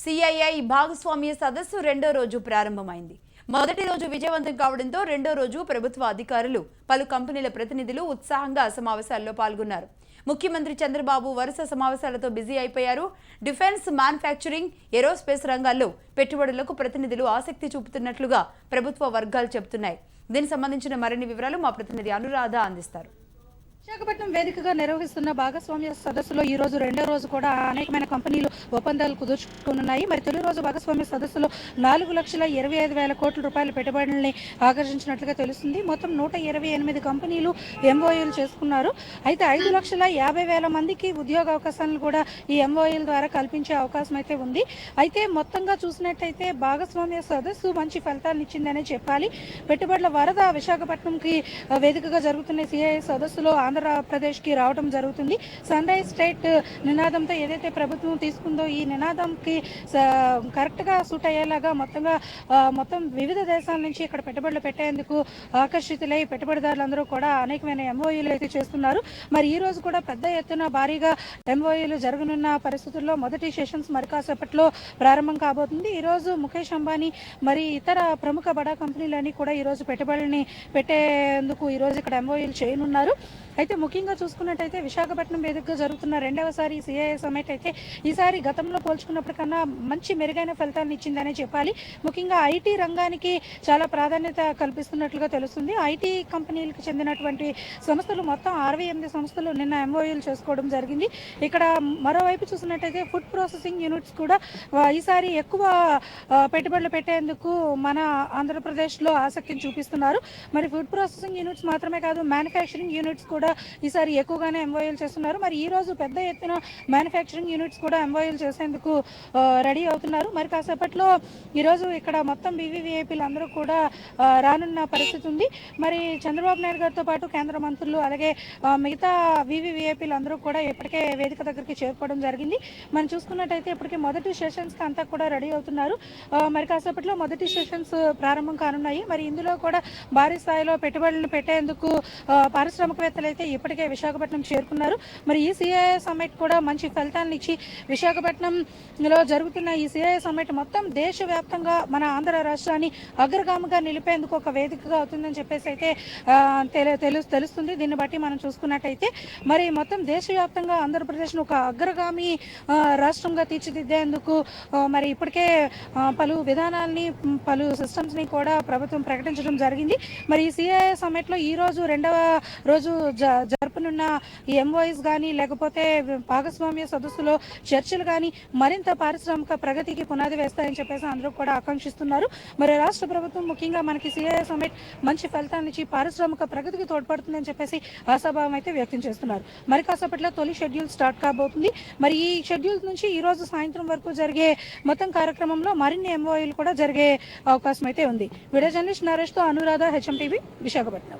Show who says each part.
Speaker 1: CII భాగస్వామ్య సదస్సు రెండో రోజు ప్రారంభమైంది. మొదటి రోజు విజయవంతం కావడంతో రెండో రోజు ప్రభుత్వ అధికారులు, పలు కంపెనీల ప్రతినిధులు ఉత్సాహంగా సమావేశాల్లో పాల్గొన్నారు. ముఖ్యమంత్రి చంద్రబాబు వరుస సమావేశాలతో బిజీ అయిపోయారు. డిఫెన్స్, మ్యానుఫ్యాక్చరింగ్, ఏరోస్పేస్ రంగాల్లో పెట్టుబడులకు ప్రతినిధులు ఆసక్తి చూపుతున్నట్లుగా ప్రభుత్వ వర్గాలు చెబుతున్నాయి. దీనికి సంబంధించిన మరిన్ని వివరాలు మా ప్రతినిధి అనురాధ అందిస్తారు.
Speaker 2: విశాఖపట్నం వేదికగా నిర్వహిస్తున్న భాగస్వామ్య సదస్సులో ఈ రోజు రెండో రోజు కూడా అనేకమైన కంపెనీలు ఒప్పందాలు కుదుర్చుకున్నాయి. మరి తొలి రోజు భాగస్వామ్య సదస్సులో 4,25,000 కోట్ల రూపాయల పెట్టుబడుల్ని ఆకర్షించినట్లుగా తెలుస్తుంది. మొత్తం 128 కంపెనీలు ఎంఓయూలు చేసుకున్నారు. అయితే 5,50,000 మందికి ఉద్యోగ అవకాశాలను కూడా ఈ ఎంఓయూల ద్వారా కల్పించే అవకాశం అయితే ఉంది. అయితే మొత్తంగా చూసినట్టయితే భాగస్వామ్య సదస్సు మంచి ఫలితాలను ఇచ్చిందనే చెప్పాలి. పెట్టుబడుల వరద విశాఖపట్నంకి వేదికగా జరుగుతున్న సిఐఐ సదస్సులో ఆంధ్రప్రదేశ్కి రావడం జరుగుతుంది. సన్ రైజ్ స్టేట్ నినాదంతో ఏదైతే ప్రభుత్వం తీసుకుందో ఈ నినాదంకి కరెక్ట్గా సూట్ అయ్యేలాగా మొత్తం వివిధ దేశాల నుంచి ఇక్కడ పెట్టుబడులు పెట్టేందుకు ఆకర్షితులై పెట్టుబడిదారులందరూ కూడా అనేకమైన ఎంఓయూలు అయితే చేస్తున్నారు. మరి ఈ రోజు కూడా పెద్ద ఎత్తున భారీగా ఎంఓయూలు జరగనున్న పరిస్థితుల్లో మొదటి సెషన్స్ మరి కాసేపట్లో ప్రారంభం కాబోతుంది. ఈరోజు ముఖేష్ అంబానీ మరి ఇతర ప్రముఖ బడా కంపెనీలన్నీ కూడా ఈరోజు పెట్టుబడుల్ని పెట్టేందుకు ఈరోజు ఇక్కడ ఎంఓయూలు చేయనున్నారు. అయితే ముఖ్యంగా చూసుకున్నట్టయితే విశాఖపట్నం వేదికగా జరుగుతున్న రెండవసారి సిఐఐ సమ్మిట్ అయితే ఈసారి గతంలో పోల్చుకున్నప్పటికన్నా మంచి మెరుగైన ఫలితాలను ఇచ్చిందనే చెప్పాలి. ముఖ్యంగా ఐటీ రంగానికి చాలా ప్రాధాన్యత కల్పిస్తున్నట్లుగా తెలుస్తుంది. ఐటీ కంపెనీలకు చెందినటువంటి సంస్థలు మొత్తం 68 సంస్థలు నిన్న ఎంఓయూలు చేసుకోవడం జరిగింది. ఇక్కడ మరోవైపు చూసినట్టయితే ఫుడ్ ప్రాసెసింగ్ యూనిట్స్ కూడా ఈసారి ఎక్కువ పెట్టుబడులు పెట్టేందుకు మన ఆంధ్రప్రదేశ్లో ఆసక్తిని చూపిస్తున్నారు. మరి ఫుడ్ ప్రాసెసింగ్ యూనిట్స్ మాత్రమే కాదు, మ్యానుఫ్యాక్చరింగ్ యూనిట్స్ కూడా ఈసారి ఎక్కువగానే ఎంఓయూలు చేస్తున్నారు. మరి ఈ రోజు పెద్ద ఎత్తున మ్యానుఫ్యాక్చరింగ్ యూనిట్స్ కూడా ఎంఓయూలు చేసేందుకు రెడీ అవుతున్నారు. మరి కాసేపట్లో ఈరోజు ఇక్కడ మొత్తం బీవీవీఐపీలు అందరూ కూడా రానున్న పరిస్థితి ఉంది. మరి చంద్రబాబు నాయుడు గారితో పాటు కేంద్ర మంత్రులు అలాగే మిగతా బీవీవీఐపీలు అందరూ కూడా ఇప్పటికే వేదిక దగ్గరికి చేరుకోవడం జరిగింది. మనం చూసుకున్నట్టయితే ఇప్పటికే మొదటి సెషన్స్కి అంతా కూడా రెడీ అవుతున్నారు. మరి కాసేపట్లో మొదటి సెషన్స్ ప్రారంభం కానున్నాయి. మరి ఇందులో కూడా భారీ స్థాయిలో పెట్టుబడులు పెట్టేందుకు పారిశ్రామికవేత్తలు అయితే ఇప్పటికే విశాఖపట్నం చేరుకున్నారు. మరి ఈ సిఐఐ సమ్మిట్ కూడా మంచి ఫలితాలను ఇచ్చి విశాఖపట్నంలో జరుగుతున్న ఈ సిఐఐ సమ్మిట్ మొత్తం దేశవ్యాప్తంగా మన ఆంధ్ర రాష్ట్రాన్ని అగ్రగామిగా నిలిపేందుకు ఒక వేదికగా అవుతుందని చెప్పేసి అయితే తెలుస్తుంది. దీన్ని బట్టి మనం చూసుకున్నట్టయితే మరి మొత్తం దేశవ్యాప్తంగా ఆంధ్రప్రదేశ్ను ఒక అగ్రగామి రాష్ట్రంగా తీర్చిదిద్దేందుకు మరి ఇప్పటికే పలు విధానాల్ని, పలు సిస్టమ్స్ని కూడా ప్రభుత్వం ప్రకటించడం జరిగింది. మరి ఈ సిఐఐ సమ్మిట్లో ఈ రోజు రెండవ రోజు జరుపునున్న ఈ ఎంఓఐస్ కానీ లేకపోతే భాగస్వామ్య సదస్సులో చర్చలు కానీ మరింత పారిశ్రామిక ప్రగతికి పునాది వేస్తాయని చెప్పేసి అందరూ కూడా ఆకాంక్షిస్తున్నారు. మరి రాష్ట్ర ప్రభుత్వం ముఖ్యంగా మనకి సిఐఐ సమ్మిట్ మంచి ఫలితాన్ని ఇచ్చి పారిశ్రామిక ప్రగతికి తోడ్పడుతుందని చెప్పేసి ఆశాభావం అయితే వ్యక్తం చేస్తున్నారు. మరి కాసేపట్లో తొలి షెడ్యూల్ స్టార్ట్ కాబోతుంది. మరి ఈ షెడ్యూల్ నుంచి ఈ రోజు సాయంత్రం వరకు జరిగే మొత్తం కార్యక్రమంలో మరిన్ని ఎంఓఐలు కూడా జరిగే అవకాశం అయితే ఉంది. వీడియో జర్నలిస్ట్ నరేష్తో అనురాధ, హెచ్ఎం టీవీ, విశాఖపట్నం.